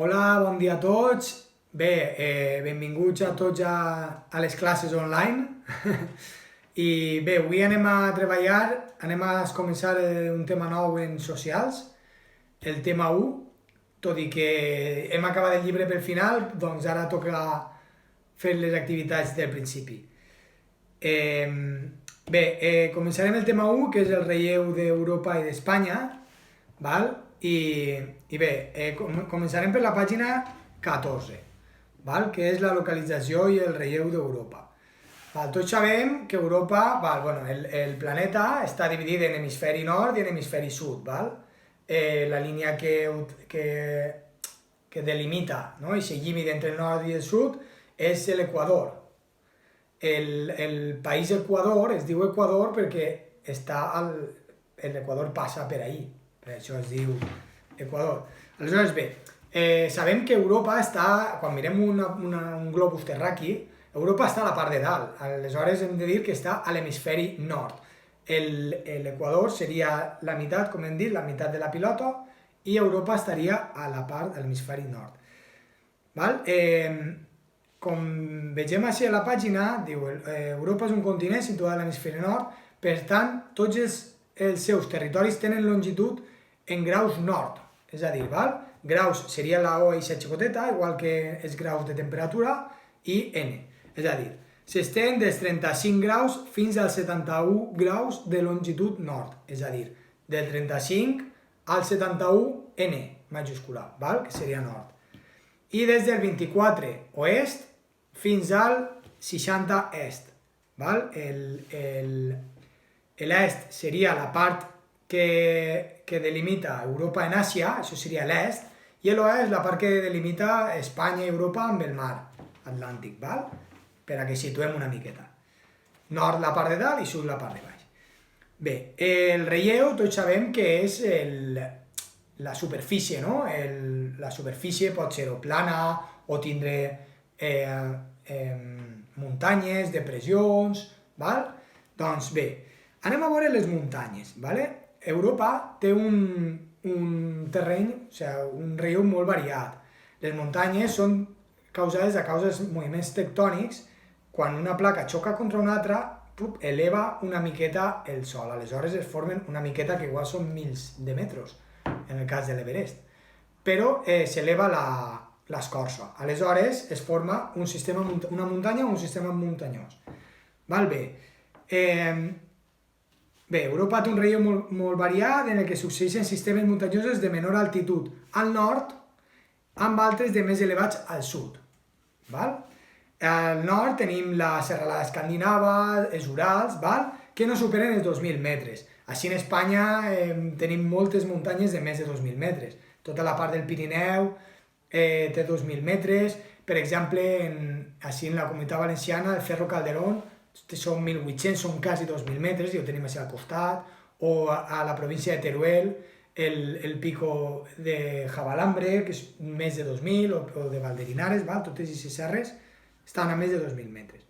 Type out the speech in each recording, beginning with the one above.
Hola, bon dia a tots. Bé, benvinguts a tots a les classes online. I bé, avui anem a treballar, anem a començar un tema nou en socials, el tema 1, tot i que hem acabat el llibre pel final, doncs ara toca fer les activitats del principi. Començarem el tema 1, que és el relleu d'Europa i d'Espanya, val? I bé, començarem per la pàgina 14, val? Que és la localització i el relleu d'Europa. Tots sabem que Europa, el planeta està dividit en hemisferi nord i en hemisferi sud, val? La línia que delimita, no? I el límit entre el nord i el sud és l'Equador. El país Equador es diu Equador perquè l'Equador passa per ahí, per això es diu Equador. Aleshores, bé, sabem que Europa està, quan mirem un globus terraqui, Europa està a la part de dalt, aleshores hem de dir que està a l'hemisferi nord. L'Equador seria la meitat, com hem dit, la meitat de la pilota, i Europa estaria a la part de l'hemisferi nord. Val? Com vegem així a la pàgina, diu Europa és un continent situat a l'hemisferi nord, per tant, tots els seus territoris tenen longitud en graus nord, és a dir, val? Graus seria la O i la xicoteta, igual que els graus de temperatura, i N, és a dir, s'estén dels 35 graus fins als 71 graus de longitud nord, és a dir, del 35 al 71 N majúscula, val? Que seria nord. I des del 24 oest fins al 60 est, val? L'est seria la part que delimita Europa en Àsia, això seria l'est, i l'oest la part que delimita Espanya i Europa amb el mar Atlàntic, val? Per a que situem una miqueta. Nord la part de dalt i sud la part de baix. Bé, el relleu tots sabem que és la superfície, no? La superfície pot ser o plana o tindre muntanyes, depressions, val? Doncs bé, anem a veure les muntanyes, vale? Europa té un terreny, o sigui, un relleu molt variat. Les muntanyes són causades a causes de moviments tectònics. Quan una placa xoca contra una altra, eleva una miqueta el sol. Aleshores es formen una miqueta que igual són mils de metres, en el cas de l'Everest. Però s'eleva l'escorça. Aleshores es forma una muntanya o un sistema muntanyós. Val bé. Bé, Europa té un relleu molt variat en el que succeeixen sistemes muntanyosos de menor altitud al nord amb altres de més elevats al sud. Val? Al nord tenim la serralada escandinava, els Urals, val? Que no superen els 2.000 metres. Així en Espanya tenim moltes muntanyes de més de 2.000 metres. Tota la part del Pirineu té 2.000 metres. Per exemple, així en la Comunitat Valenciana, el Cerro Calderón, són 1.800, són quasi 2.000 metres, i ho tenim així al costat. O a la província de Teruel, el pico de Javalambre, que és més de 2.000, o de Valderinares, val? Totes aquestes serres estan a més de 2.000 metres.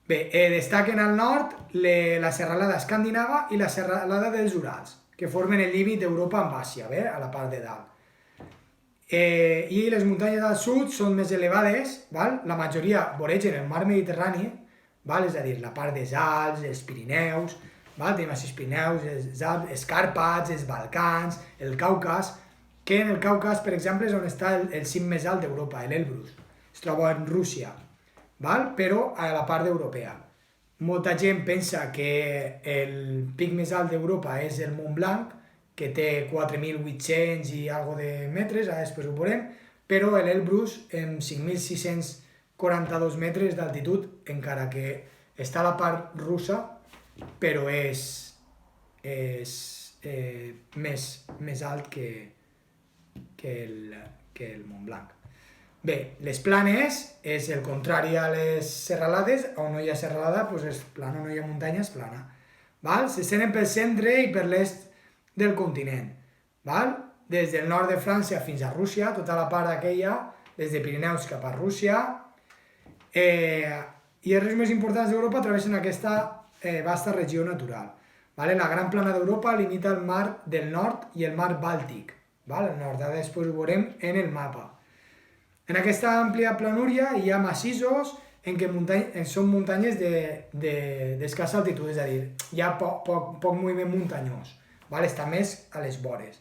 Bé, destaquen al nord la serralada escandinava i la serralada dels Urals, que formen el límit d'Europa amb Àsia, a la part de dalt. I les muntanyes al sud són més elevades, val? La majoria voregen el mar Mediterrani, val? És a dir, la part dels Alps, els Pirineus, val? Tenim els Pirineus, els Càrpats, els Balcans, el Caucas, que en el Caucas, per exemple, és on està el cim més alt d'Europa, l'Elbrus. Es troba en Rússia, val? Però a la part europea. Molta gent pensa que el pic més alt d'Europa és el Mont Blanc, que té 4.800 i algo de metres, ara després ho veurem, però l'Elbrus amb 5.642 metres d'altitud, encara que està a la part russa, però és més alt que el Mont Blanc. Bé, les planes és el contrari a les serralades. On no hi ha serralada, doncs és plana, on no hi ha muntanya és plana. S'estenen pel centre i per l'est del continent. Des del nord de França fins a Rússia, tota la part aquella, des de Pirineus cap a Rússia. I els rius més importants d'Europa travessen aquesta vasta regió natural. La gran plana d'Europa limita el mar del nord i el mar Bàltic. val? El nord, ara després ho veurem en el mapa. En aquesta àmplia planúria hi ha massissos en què són muntanyes d'escassa altitud, és a dir, hi ha poc moviment muntanyós, val? Està més a les vores.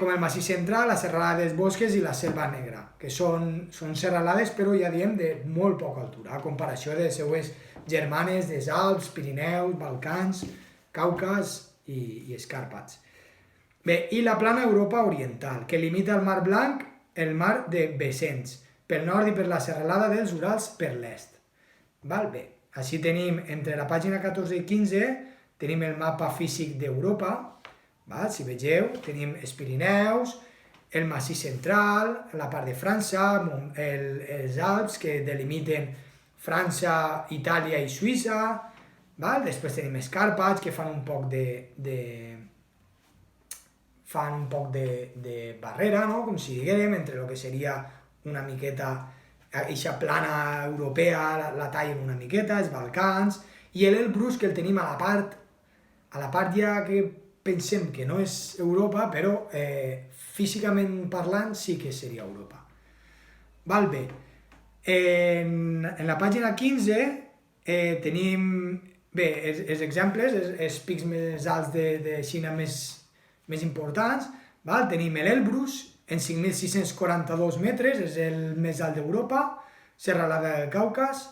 Com el massís central, la serralada dels Bosques i la Selva Negra, que són serralades però ja diem de molt poca altura, a comparació de les seues germanes dels Alps, Pirineus, Balcans, Caucas i Escarpats. Bé, i la plana Europa Oriental, que limita el Mar Blanc, el mar de Vessens, pel nord i per la serralada dels Urals per l'est. Bé, així tenim, entre la pàgina 14 i 15, tenim el mapa físic d'Europa. Si vegeu, tenim els Pirineus, el massís central, la part de França, els Alps que delimiten França, Itàlia i Suïssa. Després tenim els Carpats que fan un poc de barrera, no? Com si diguem, entre el que seria una miqueta eixa plana europea, la tallen una miqueta, els Balcans, i l'Elbrus que el tenim a la part ja que pensem que no és Europa, però físicament parlant sí que seria Europa. Bé, en la pàgina 15 tenim els exemples, els pics més alts de Xina més importants. Tenim l'Elbrus en 5.642 metres, és el més alt d'Europa, serralada del Caucas.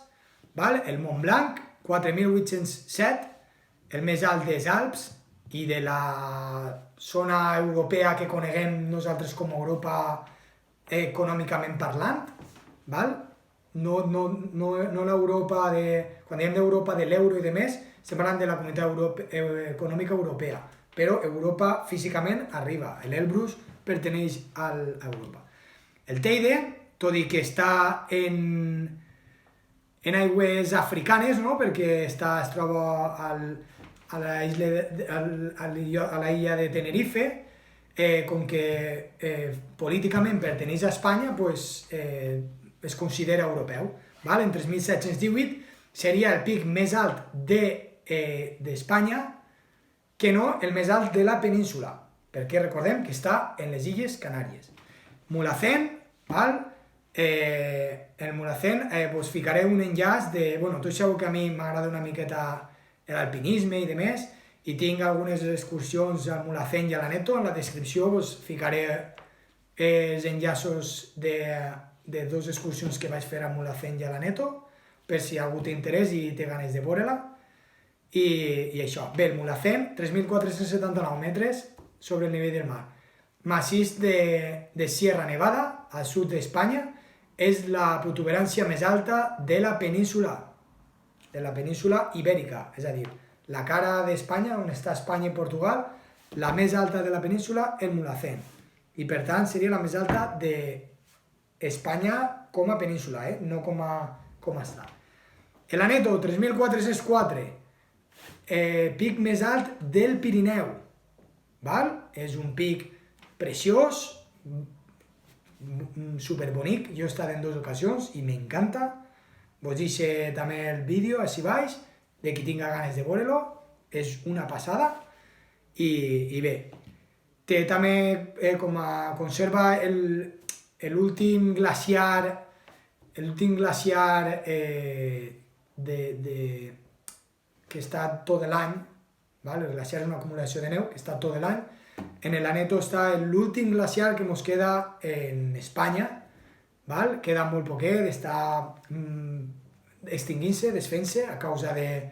El Mont Blanc, 4.807, el més alt dels Alps i de la zona europea que coneguem nosaltres com a Europa econòmicament parlant. No l'Europa de... Quan diem d'Europa de l'euro i de més, estem parlant de la Comunitat Econòmica Europea, però Europa físicament arriba. L'Elbrus perteneix a Europa. El Teide, tot i que està en aigües africanes, no? Perquè es troba a la illa de Tenerife, com que políticament perteneix a Espanya, es considera europeu. En 3.718 seria el pic més alt d'Espanya, que no el més alt de la península, perquè recordem que està en les Illes Canàries. Mulhacén, el Mulhacén, us ficaré un enllaç de... Tots sabeu que a mi m'agrada una miqueta l'alpinisme i demés, i tinc algunes excursions al Mulhacén i a l'Aneto. En la descripció us ficaré els enllaços de dues excursions que vaig fer al Mulhacén i a l'Aneto, per si algú té interès i té ganes de veure-la. I això. Bé, el Mulhacén, 3.479 metres sobre el nivell del mar. Massís de Sierra Nevada, al sud d'Espanya, és la protuberància més alta de la península ibèrica, és a dir, la cara d'Espanya, on està Espanya i Portugal, la més alta de la península, el Mulhacén. I per tant seria la més alta d'Espanya com a península, no com està. L'Aneto, 3.404, pic més alt del Pirineu. És un pic preciós, superbonic. Jo he estat en 2 ocasions i m'encanta. Vos deixo també el vídeo així baix, de qui tinga ganes de veure-lo. És una passada. I bé, té també conserva l'últim glaciar que està tot l'any. El glaciar és una acumulació de neu que està tot l'any. En l'Aneto està l'últim glaciar que ens queda en Espanya. Queda molt poquet, està extingint-se, desfent-se a causa de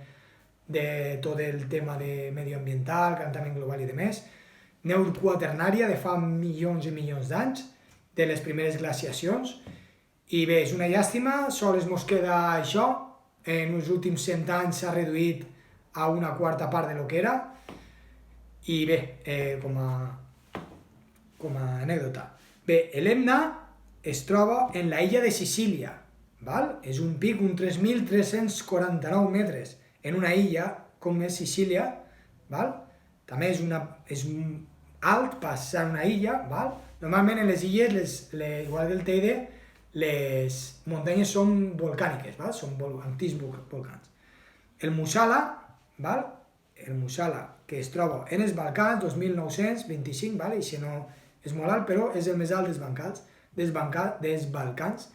tot el tema medioambiental, calentament global i demés. Neu quaternària de fa milions i milions d'anys, de les primeres glaciacions. I bé, és una llàstima, sols ens queda això. En els últims 100 anys s'ha reduït a una quarta part de lo que era. I bé, com a anècdota. Bé, l'Etna es troba en la illa de Sicília. És un pic, un 3.349 metres, en una illa com és Sicília. També és alt passar una illa. Normalment en les illes, igual que el Teide, les muntanyes són volcàniques, són antics volcans. El Musala, el Musala, que es troba en els Balcans, 2.925, vale? I si no és molt alt, però és el més alt dels Balcans,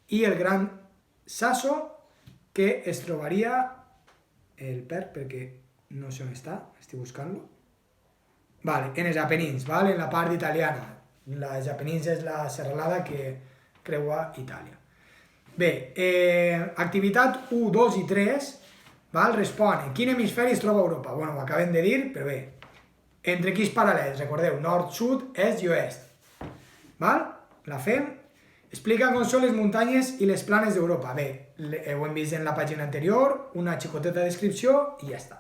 i el Gran Sasso, que es trobaria el PERC, perquè no sé on està, estic buscant-lo. Vale, en els Apenins, vale? En la part italiana. Els Apenins és la serralada que creua Itàlia. Bé, activitat 1, 2 i 3, val? Respon, en quin hemisferi es troba Europa? Bueno, ho acabem de dir, però bé. Entre quins paral·lels? Recordeu, nord, sud, est i oest. Val? La fem. Explica com són les muntanyes i les planes d'Europa. Bé, ho hem vist en la pàgina anterior, una xicoteta descripció i ja està.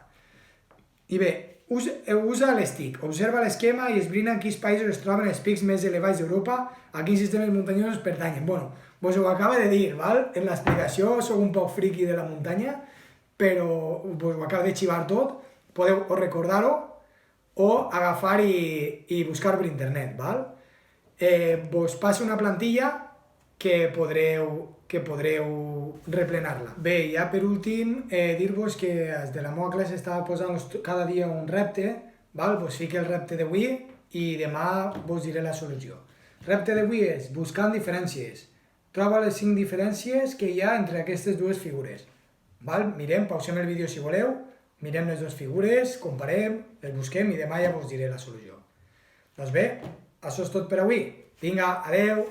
I bé, usa les TIC, observa l'esquema i esbrina en quins països es troben els pics més elevats d'Europa, a quins sistemes muntanyosos pertanyen. Bueno, vos ho acaba de dir, val? En l'explicació soc un poc friqui de la muntanya, però vos ho acabo de xivar tot, podeu o recordar-ho o agafar i buscar per internet, val? Vos passo una plantilla que podreu replenar-la. Bé, ja per últim, dir-vos que des de la meva classe estava posant cada dia un repte, val? Vos fico el repte d'avui i demà vos diré la solució. El repte d'avui és buscant diferències. Troba les 5 diferències que hi ha entre aquestes dues figures. Val? Mirem, pausem el vídeo si voleu, mirem les dues figures, comparem, les busquem i demà ja vos diré la solució. Doncs bé, això és tot per avui. Vinga, adeu!